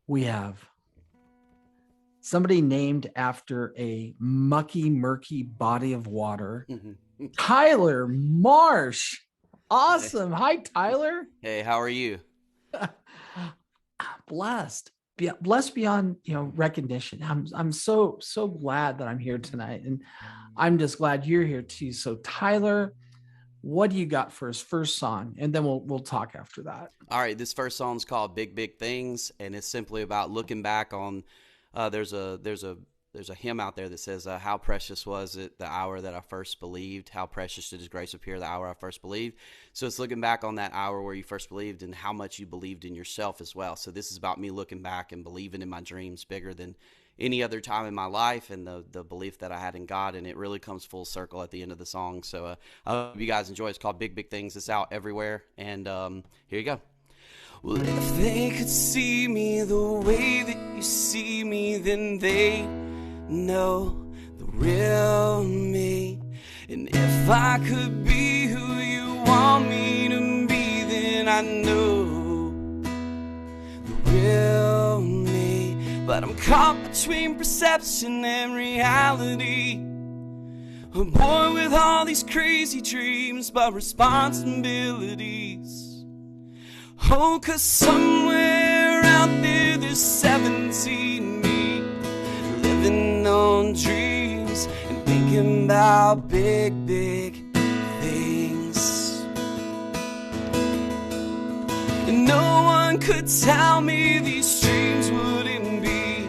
we have somebody named after a mucky, murky body of water. Tyler Marsh. Hey, Awesome. Hi, Tyler. hey, how are you? Blessed. Blessed beyond recognition. I'm so glad that I'm here tonight. And I'm just glad you're here too. So Tyler, what do you got for us? First song, and then we'll talk after that. All right, this first song's called "Big Big Things," and it's simply about looking back on. There's a hymn out there that says, "How precious was it the hour that I first believed? How precious did His grace appear the hour I first believed?" So it's looking back on that hour where you first believed and how much you believed in yourself as well. So this is about me looking back and believing in my dreams bigger than any other time in my life, and the belief that I had in God, and it really comes full circle at the end of the song. So I hope you guys enjoy. It's called "Big Big Things." It's out everywhere, and here you go. Well, if they could see me the way that you see me, then they know the real me. And if I could be who you want me to be, then I know the real me. But I'm caught between perception and reality. A boy with all these crazy dreams, but responsibilities. Oh, 'cause somewhere out there's 17 me, living on dreams and thinking about big, big things. And no one could tell me these dreams wouldn't be,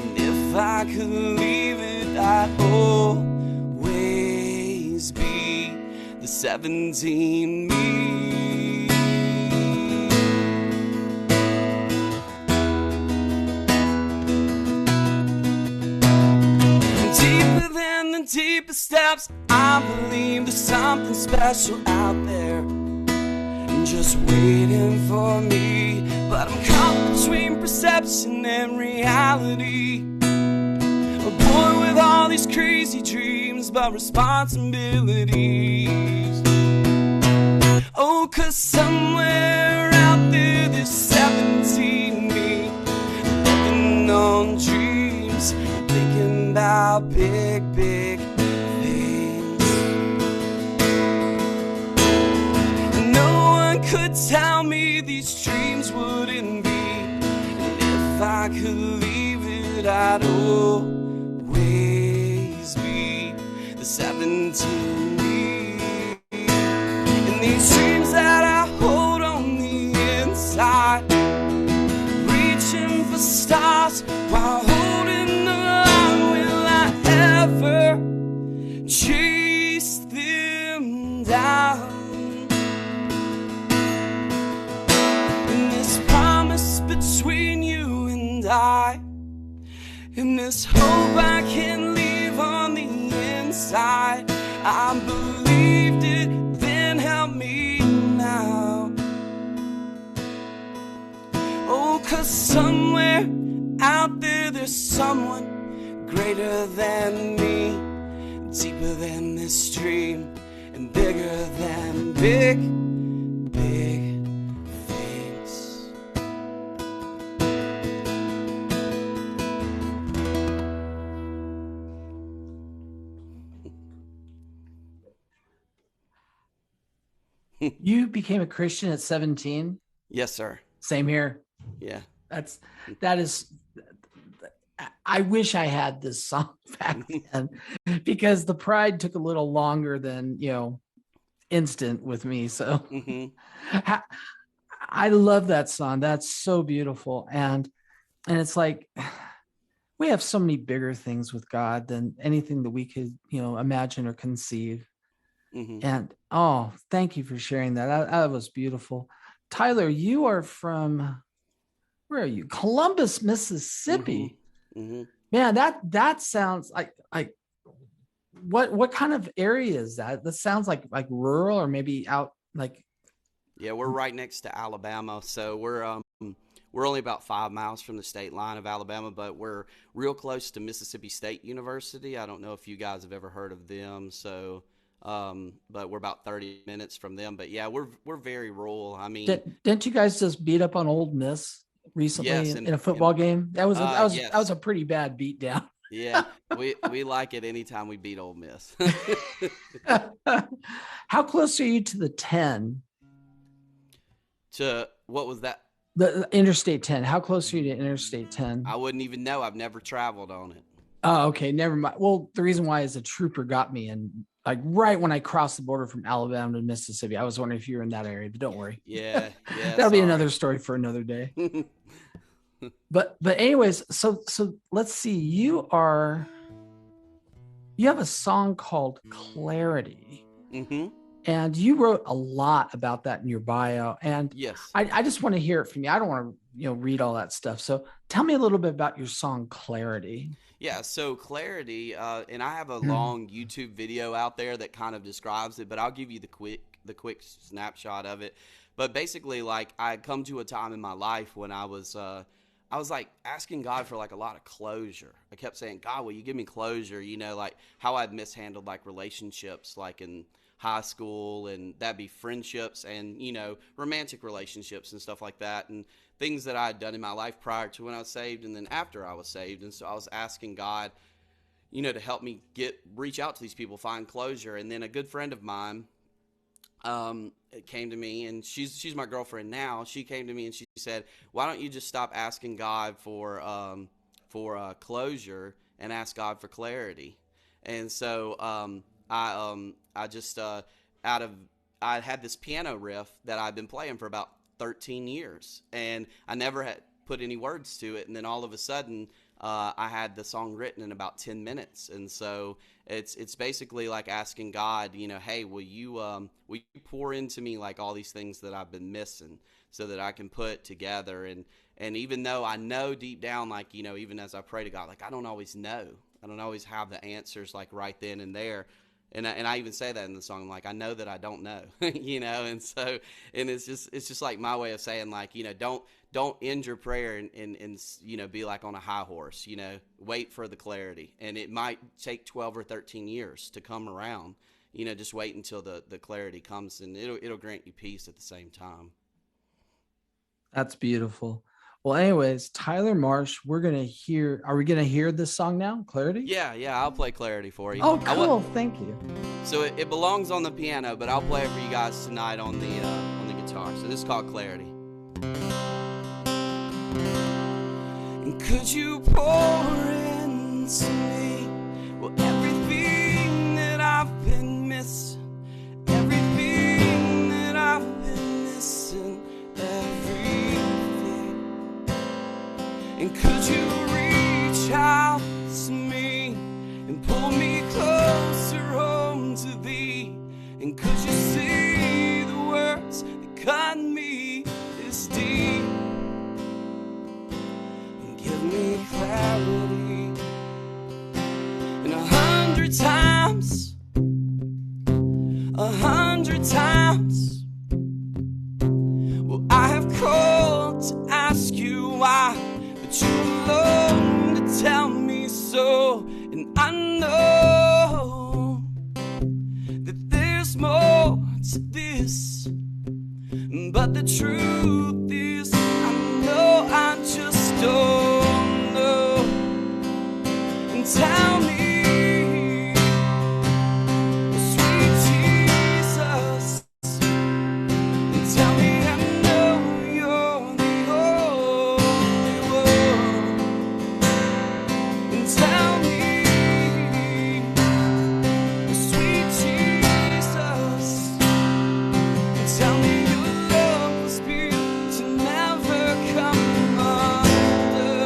and if I could leave it, I'd always be the 17 me. Deepest steps, I believe there's something special out there just waiting for me. But I'm caught between perception and reality. A boy with all these crazy dreams, but responsibilities. Oh, 'cause somewhere out there's 17 me, living on dreams, thinking about big, big things. No one could tell me these dreams wouldn't be, and if I could leave it, I'd always be the 17 me. And these dreams that I hold on the inside, reaching for stars while holding the line. Will I ever chase them down? And this promise between you and I, and this hope I can leave on the inside. I believed it, then help me now. Oh, 'cause somewhere out there's someone greater than me, deeper than this dream, and bigger than big, big things. You became a Christian at 17. Yes, sir. Same here. Yeah. That is. I wish I had this song back then, because the pride took a little longer than instant with me. So I love that song. That's so beautiful, and it's like we have so many bigger things with God than anything that we could imagine or conceive. And thank you for sharing that. That was beautiful. Tyler, you are from, where are you? Columbus, Mississippi. Man, that sounds like what kind of area is that? That sounds like rural, or maybe out like. Yeah, we're right next to Alabama, so we're only about 5 miles from the state line of Alabama, but we're real close to Mississippi State University. I don't know if you guys have ever heard of them, so but we're about 30 minutes from them. But yeah, we're very rural. I mean, didn't you guys just beat up on Old Miss recently Yes, in a football game? That was yes. a pretty bad beatdown. Yeah, we like it anytime we beat Ole Miss. How close are you to the 10? To what was that? The Interstate 10. How close are you to Interstate 10? I wouldn't even know. I've never traveled on it. Oh, okay. Never mind. Well, the reason why is a trooper got me, and like right when I crossed the border from Alabama to Mississippi. I was wondering if you were in that area, but don't worry. Yeah, yeah. That'll be Sorry. another story for another day. But anyways, so let's see. You have a song called Clarity. Mm-hmm. And you wrote a lot about that in your bio. And Yes. I just want to hear it from you. I don't want to, read all that stuff. So tell me a little bit about your song Clarity. Yeah, so Clarity, and I have a long YouTube video out there that kind of describes it, but I'll give you the quick snapshot of it. But basically, like, I had come to a time in my life when I was like asking God for like a lot of closure. I kept saying, God, will you give me closure? Like how I'd mishandled like relationships, like in high school, and that'd be friendships and, romantic relationships and stuff like that. And things that I had done in my life prior to when I was saved and then after I was saved. And so I was asking God, to help me reach out to these people, find closure. And then a good friend of mine, it came to me, and she's my girlfriend now. She came to me and she said, why don't you just stop asking God for closure and ask God for clarity? And so, I just, I had this piano riff that I'd been playing for about 13 years, and I never had put any words to it. And then all of a sudden, I had the song written in about 10 minutes. And so it's basically like asking God, hey, will you pour into me like all these things that I've been missing so that I can put together. And even though I know deep down, like, even as I pray to God, like, I don't always know. I don't always have the answers like right then and there. And I even say that in the song, like, I know that I don't know, and so, and it's just like my way of saying, like, don't end your prayer and be like on a high horse, wait for the clarity. And it might take 12 or 13 years to come around, just wait until the clarity comes, and it'll grant you peace at the same time. That's beautiful. Well, anyways, Tyler Marsh, are we going to hear this song now, Clarity? Yeah, I'll play Clarity for you. Oh, cool. Thank you. So it belongs on the piano, but I'll play it for you guys tonight on the guitar. So this is called Clarity. And could you pour into me, well, everything that I've been missing, everything that I've been missing, everything. And could you reach out to me and pull me closer home to thee? And could you see the words that cut me this deep? And give me clarity. And 100 times, 100 times, well, I have called to ask you why, but you alone to tell me so. And I know that there's more to this, but the truth is, I know I just don't know. And tell me, sweet Jesus, and tell me I know you're the only one. And tell me, sweet Jesus, and tell me your love was built to never come under.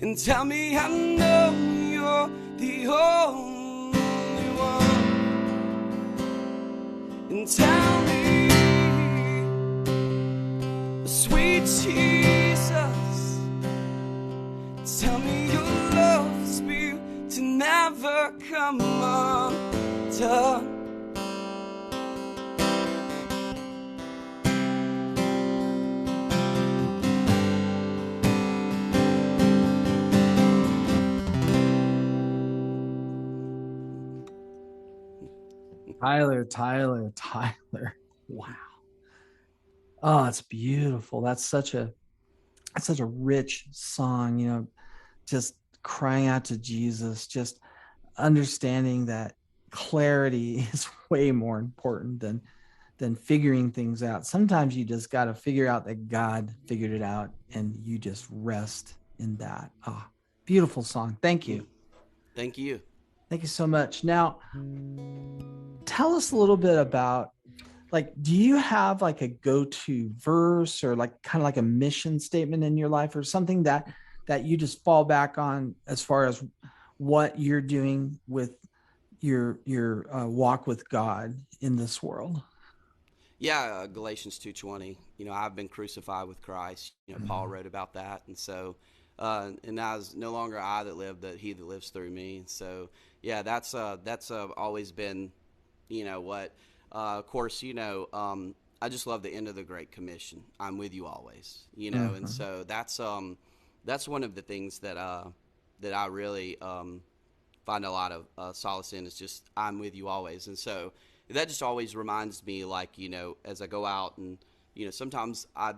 and tell me I know you're the only one. And tell me, sweet Jesus, tell me your love is built to never come undone. Tyler. Wow. Oh, it's beautiful. That's such a rich song, you know, just crying out to Jesus, just understanding that clarity is way more important than figuring things out. Sometimes you just got to figure out that God figured it out, and you just rest in that. Ah, beautiful song. Thank you. Thank you. Thank you so much. Now, tell us a little bit about, like, do you have like a go-to verse or like kind of like a mission statement in your life, or something that you just fall back on as far as what you're doing with your walk with God in this world? Yeah, Galatians 2:20. You know, I've been crucified with Christ. You know, Paul wrote about that, and so, and now it's no longer I that live, but He that lives through me. So, yeah, that's always been, you know, what. Of course, you know, I just love the end of the Great Commission. I'm with you always. You know, and so that's one of the things that I really find a lot of solace in, is just I'm with you always, and so that just always reminds me, like, you know, as I go out and, you know, sometimes I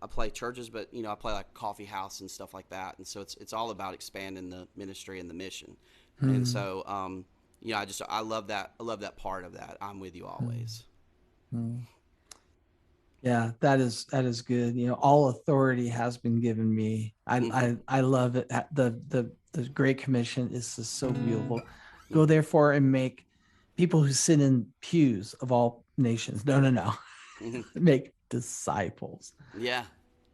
play churches, but, you know, I play like coffee house and stuff like that. And so it's all about expanding the ministry and the mission. And so, you know, I love that. I love that part of that. I'm with you always. Yeah, that is good. You know, all authority has been given me. I love it. The Great Commission is just so beautiful. Go therefore and make people who sit in pews of all nations. No. Make disciples. Yeah.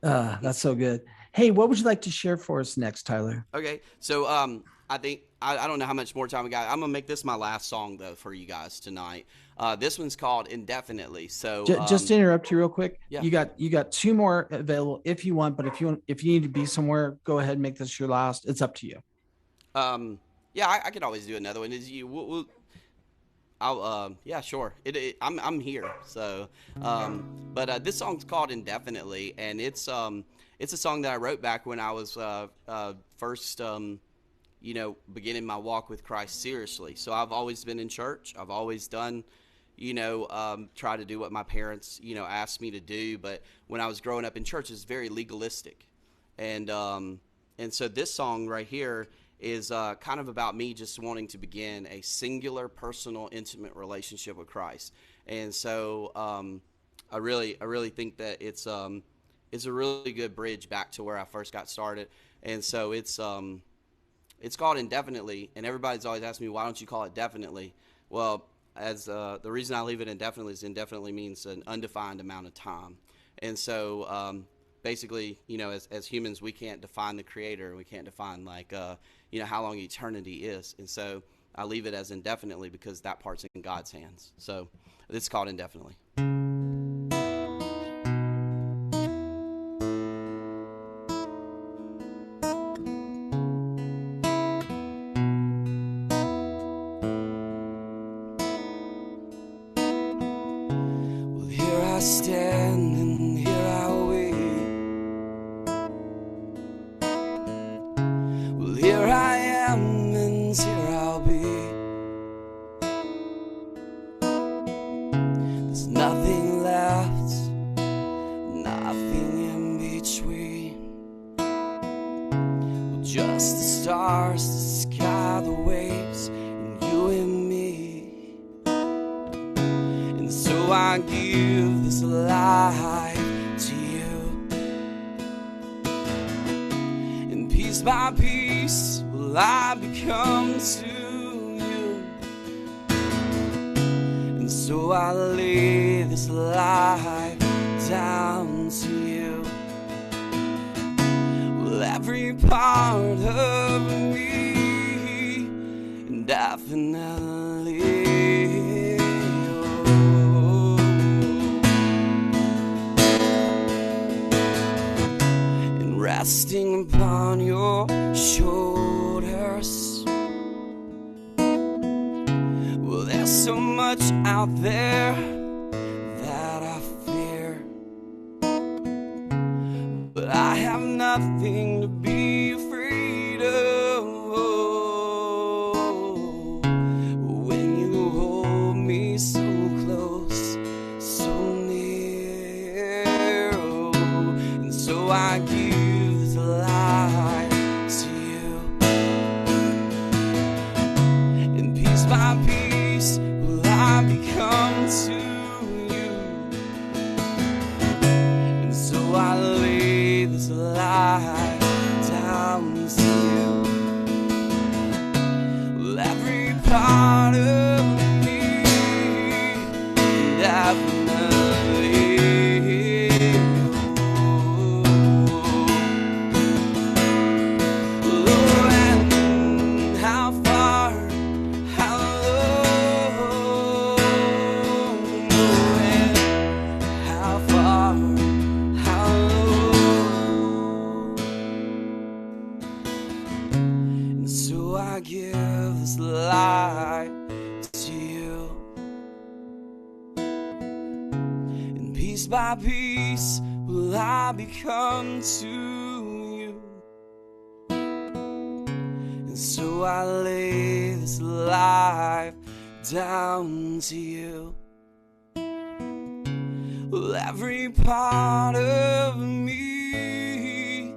That's so good. Hey, what would you like to share for us next, Tyler? Okay. So I think I don't know how much more time we got. I'm gonna make this my last song though for you guys tonight. This one's called Indefinitely. So just to interrupt you real quick. Yeah. You got two more available if you want, but if you need to be somewhere, go ahead and make this your last. It's up to you. Yeah, I could always do another one. Is you? I'll yeah, sure. I'm here. So but this song's called Indefinitely, and it's a song that I wrote back when I was first you know, beginning my walk with Christ seriously. So I've always been in church. I've always done, you know, try to do what my parents, you know, asked me to do. But when I was growing up in church, it's very legalistic, and so this song right here is kind of about me just wanting to begin a singular, personal, intimate relationship with Christ. And so I really think that it's a really good bridge back to where I first got started. And so it's called Indefinitely, and everybody's always asking me, why don't you call it Definitely? Well, as the reason I leave it indefinitely is indefinitely means an undefined amount of time. And so basically, you know, as humans, we can't define the Creator. We can't define, like, you know, how long eternity is. And so I leave it as indefinitely because that part's in God's hands. So it's called Indefinitely. Well, here I stand and here I wait. Well, here I am and here I'll be. There's nothing left, nothing in between. Well, just the stars, the sky, the waves, and you and me. And so I give this life to you, and piece by piece will I become to you. And so I lay this life down to you. Well, every part of me, definitely. And resting upon your shoulders, well, there's so much out there that I fear, but I have nothing to be afraid of when you hold me so close, so near. And so I give this life to you, and piece by piece will I become to you. And so I lay this life down to you. Well, every part of me, definitely. Oh, and how far, how low, and how far, how low. And so I give this life to you, and piece by piece will I become to you. And so I lay this life down to you. Well, every part of me,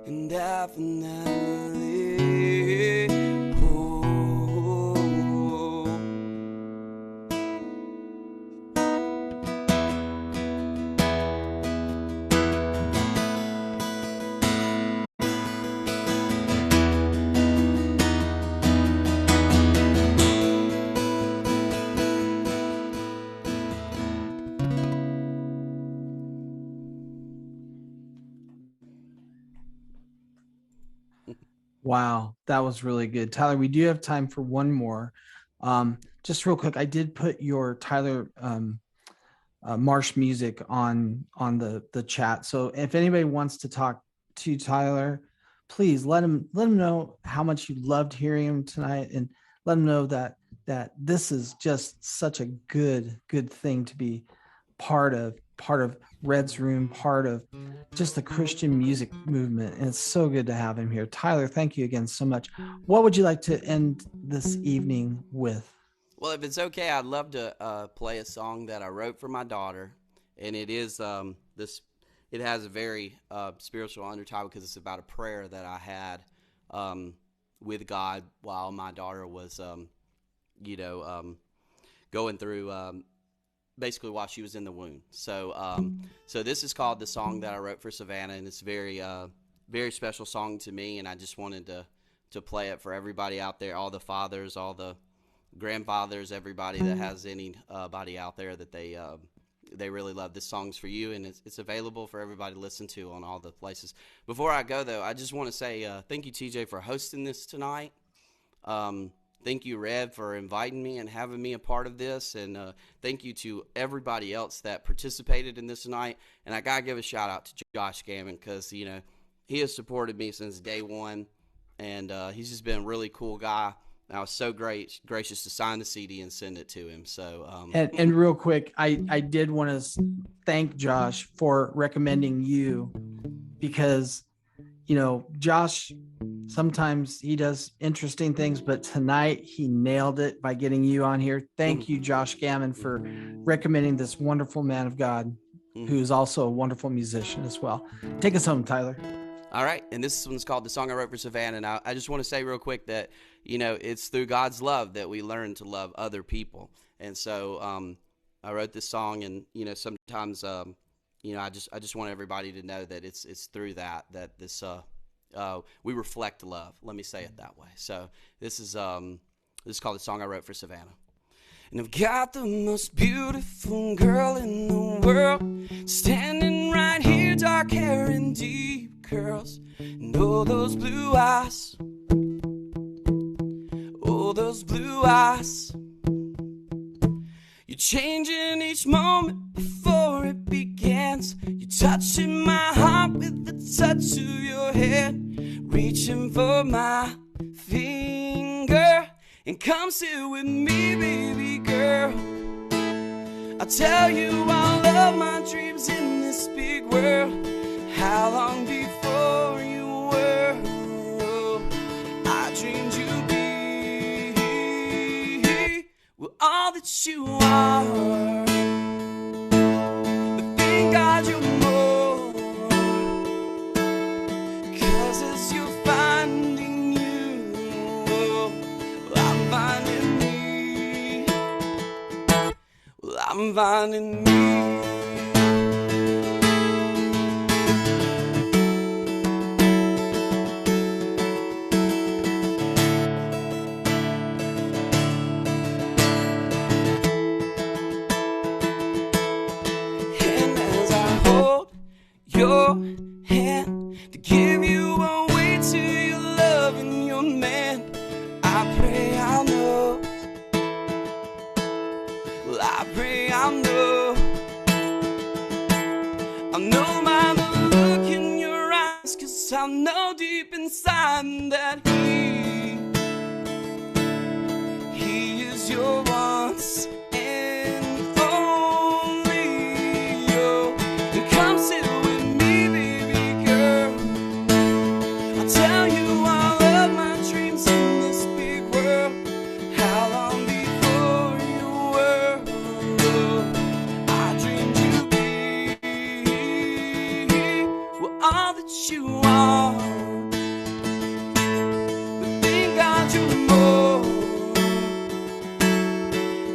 and definitely. Oh. Wow, that was really good. Tyler, we do have time for one more. Just real quick, I did put your Tyler Marsh music on the chat. So if anybody wants to talk to Tyler, please let him know how much you loved hearing him tonight, and let him know that this is just such a good thing to be part of Red's Room, part of just the Christian music movement. And it's so good to have him here. Tyler, thank you again so much. What would you like to end this evening with? Well, if it's okay, I'd love to play a song that I wrote for my daughter, and it is this. It has a very spiritual undertitle because it's about a prayer that I had with God while my daughter was, going through. Basically, while she was in the womb. So this is called "The Song That I Wrote for Savannah," and it's very special song to me. And I just wanted to play it for everybody out there, all the fathers, all the grandfathers, everybody that has anybody out there that they really love. This song's for you, and it's available for everybody to listen to on all the places. Before I go, though, I just want to say thank you, TJ, for hosting this tonight. Thank you, Red, for inviting me and having me a part of this. And thank you to everybody else that participated in this tonight. And I got to give a shout out to Josh Gammon because, he has supported me since day one. And he's just been a really cool guy. And I was so gracious to sign the CD and send it to him. So and real quick, I did want to thank Josh for recommending you, because Josh, sometimes he does interesting things, but tonight he nailed it by getting you on here. Thank you, Josh Gammon, for recommending this wonderful man of God, who is also a wonderful musician as well. Take us home, Tyler. All right. And this one's called "The Song I Wrote for Savannah." And I just want to say real quick that, it's through God's love that we learn to love other people. And so I wrote this song, and, sometimes, I just want everybody to know that it's through that this we reflect love. Let me say it that way. So this is called "The Song I Wrote for Savannah." And I've got the most beautiful girl in the world standing right here dark hair and deep curls, and oh, those blue eyes. Oh, those blue eyes. You're changing each moment before it begins. You're touching my heart with the touch of your hand, reaching for my finger, and come sit with me, baby girl. I'll tell you all of my dreams in this big world. How long before you were? Oh, I dreamed you'd be all that you are. But thank God you're more, 'cause as you're finding you, well, I'm finding me. Well, I'm finding me. Your hand to give you away to your love and your man. I pray I'll know. Well, I pray I'll know. I'll know by the look in your eyes, 'cause I'll know deep inside that he is your once and only. Yo, and come sit with me, baby girl. I'll tell you all of my dreams in this big world. How long before you were? I dreamed you'd be well, all that you are. But thank God you're more,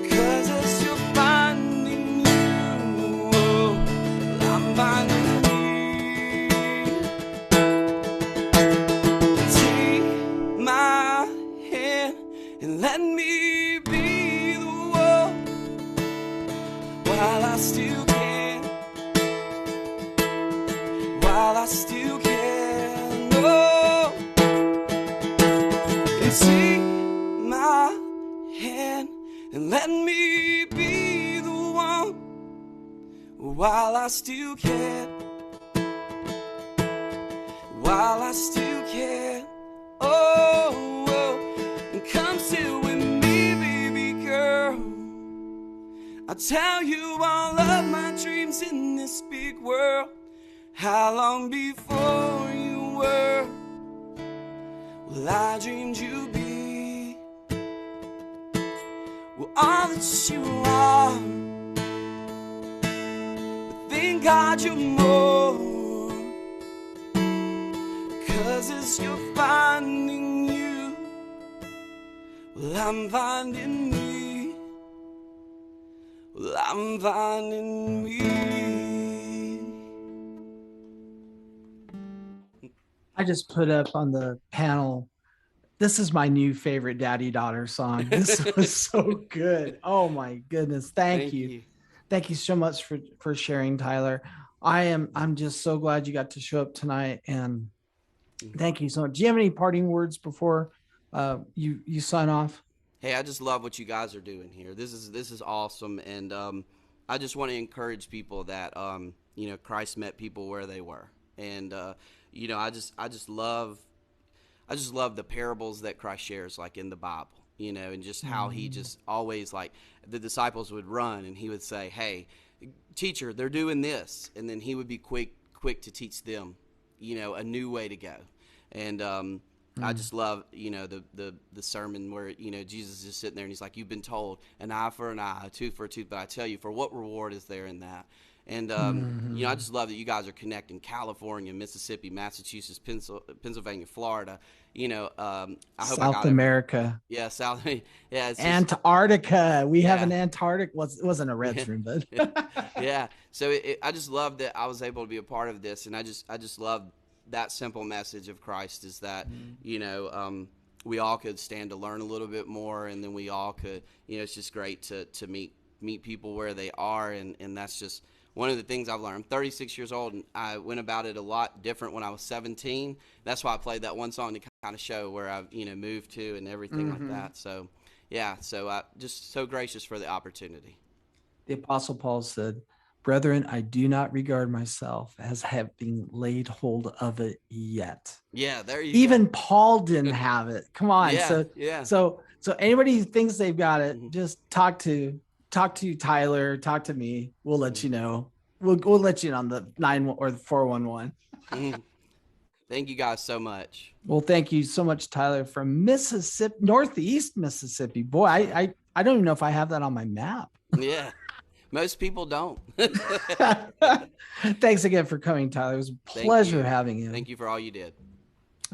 'cause as you're finding you, well, I'm finding me. Take my hand and let me be the one while I still can, while I still can. Oh, and take my hand and let me be the one while I still can, while I still can. Oh, oh, and come sit with me, baby girl. I'll tell you all of my dreams in this big world. How long before you were? Well, I dreamed you'd be well, all that you are. But thank God you're more, 'cause as you're finding you, well, I'm finding me. Well, I'm finding me. I just put up on the panel, this is my new favorite daddy-daughter song. This was so good. Oh my goodness. Thank you. Thank you so much for sharing, Tyler. I'm just so glad you got to show up tonight, and thank you so much. Do you have any parting words before you sign off? Hey, I just love what you guys are doing here. This is awesome, and I just want to encourage people that Christ met people where they were, and I just love the parables that Christ shares, like in the Bible, and just how he just always, like, the disciples would run and he would say, "Hey, teacher, they're doing this," and then he would be quick to teach them, a new way to go. And I just love, the sermon where, Jesus is just sitting there and he's like, "You've been told an eye for an eye, a tooth for a tooth, but I tell you, for what reward is there in that?" And, I just love that you guys are connecting California, Mississippi, Massachusetts, Pennsylvania, Florida, I hope South America. Yeah, South. Yeah, it's Antarctica. We have an Antarctic. It wasn't a Reds room, but yeah. So I just love that I was able to be a part of this, and I just love that simple message of Christ is that we all could stand to learn a little bit more, and then we all could. It's just great to meet people where they are, and that's just one of the things I've learned. I'm 36 years old, and I went about it a lot different when I was 17. That's why I played that one song to kind of show where I've, moved to and everything like that. So, yeah, so just so gracious for the opportunity. The Apostle Paul said, "Brethren, I do not regard myself as having laid hold of it yet." Yeah, there you Even go. Paul didn't have it. Come on. Yeah, yeah. So anybody who thinks they've got it, just talk to Tyler, talk to me. We'll let you know. We'll let you in on the 9 or the 411. Thank you guys so much. Well, thank you so much, Tyler, from Mississippi, Northeast Mississippi. Boy, I don't even know if I have that on my map. Yeah. Most people don't. Thanks again for coming, Tyler. It was a pleasure having you. Thank you for all you did.